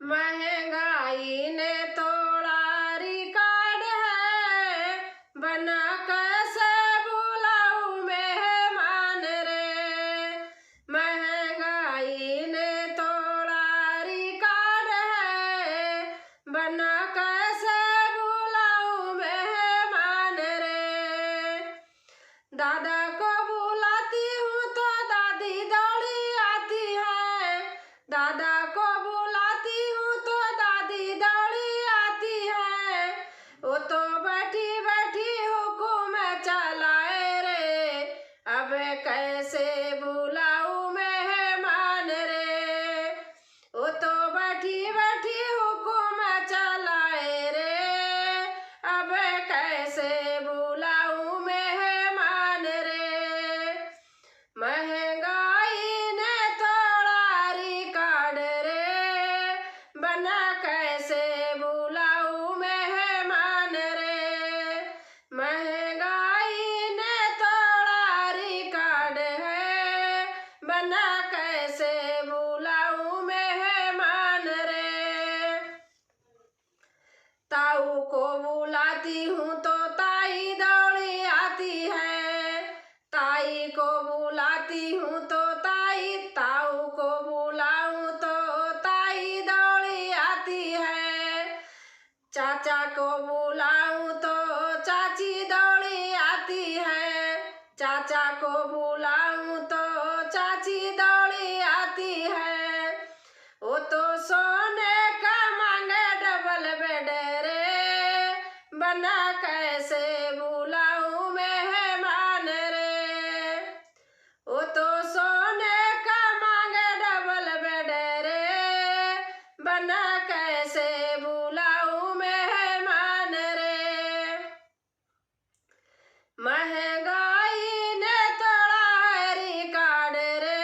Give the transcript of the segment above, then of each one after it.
महंगाई ने तोड़ा रिकॉर्ड है, बना कैसे बुलाऊं मेहमान रे। महंगाई ने तोड़ा रिकॉर्ड है, बना कैसे बुलाऊं मेहमान रे। दादा को बुलाती हूँ तो दादी दौड़ी आती है, दादा को बुलाती हूँ तो दादी दौड़ी आती है। वो तो बैठी बैठी हुकुम चलाए रे, अब कैसे बुलाऊं मेहमान रे। वो तो बैठी बैठी हुकुम चलाए रे, अब कैसे बुलाऊं मेहमान रे। महंगाई ने तोड़ा रिकॉर्ड रे, बना कैसे बुलाऊं मेहमान रे। महंगाई ने तोड़ा रिकॉर्ड है, बना कैसे बुलाऊं मेहमान रे। ताऊ को बुलाती हूँ तो ताई दौड़ी आती है, ताई को बुलाती हूँ तो ताऊ को बुलाऊं तो ताई दौड़ी आती है। चाचा को बुलाऊं तो चाची दौड़ी आती है, चाचा को बुलाऊं तो चाची दौड़ी आती है। वो तो सोने का मांगे डबल बेड रे, बना कैसे बुलाऊं मेहमान रे। वो तो सोने का मांगे डबल बेड रे, बना कैसे बुलाऊं मेहमान रे। महंगाई ने तोड़ा रिकॉर्ड रे,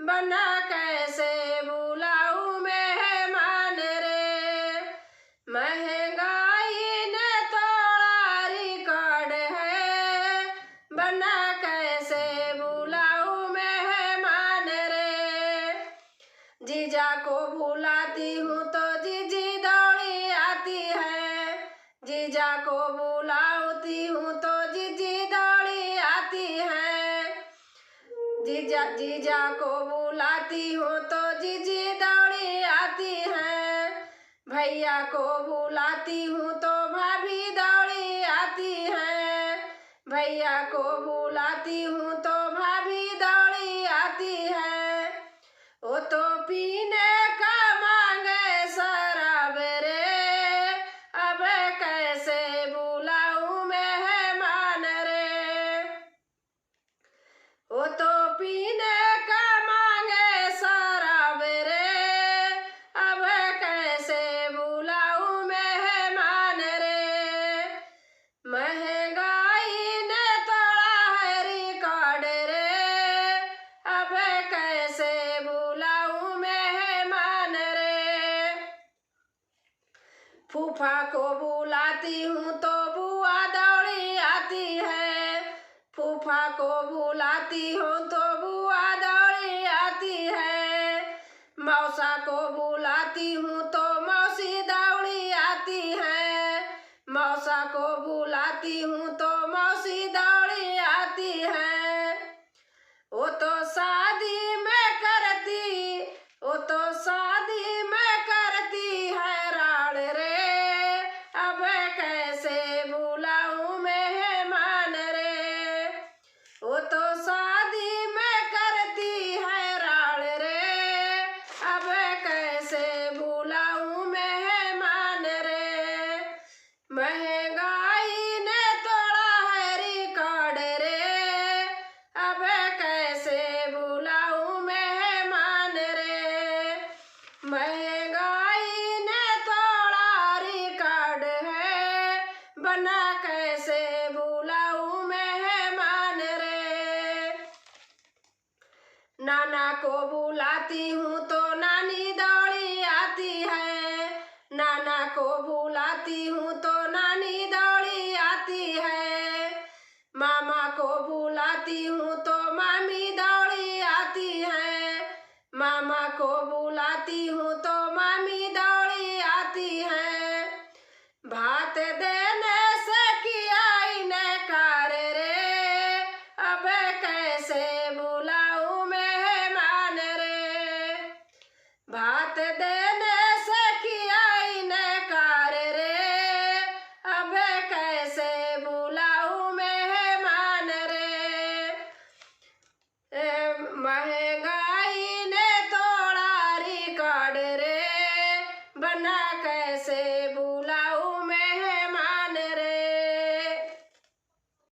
बना कैसे बुलाऊं मेहमान रे। महंगाई ने तोड़ा रिकॉर्ड है, बना कैसे बुलाऊं मेहमान रे। जीजा को बुलाती हूँ तो जीजी दौड़ी आती है, जीजा को बुलाती हूँ तो जीजी दौड़ी आती है। जीजा को बुलाती हूँ तो जीजी दौड़ी आती है। भैया को बुलाती हूँ तो भाभी दौड़ी आती है, भैया को बुलाती हूँ तो भाभी दौड़ी आती है। वो तो पीने का मांगे शराब रे, अब कैसे बुलाऊं मेहमान रे। वो तो पीने का मांगे शराब रे, अब कैसे बुलाऊं मेहमान रे। महंगाई ने तोड़ा है रिकॉर्ड रे, अब कैसे बुलाऊं मेहमान रे। फूफा को बुलाती हूँ तो बुआ दौड़ी आती है, फूफा को बुलाती हूँ तो बुआ दौड़ी आती है। मौसा को बुलाती हूँ तो मौसी दौड़ी आती है, मौसा को बुलाती हूँ तो मौसी दौड़ी आती है। वो तो शादी में करती, वो तो शादी में करती है राड़ रे, अब कैसे बुलाऊं मेहमान रे। वो तो शादी में करती है राड़ रे, अब कैसे बुलाऊं मेहमान रे। महंगाई ने तोड़ा है रिकॉर्ड रे, अब कैसे बुलाऊं मेहमान रे। महंगाई ने तोड़ा रिकॉर्ड है, बना कैसे बुलाऊं मेहमान रे। नाना को बुलाती हूँ तो नानी दौड़ी आती है, नाना को बुलाती हूँ तो नानी दौड़ी आती है। मामा को बुलाती हूँ तो मामी दौड़ी आती है, मामा को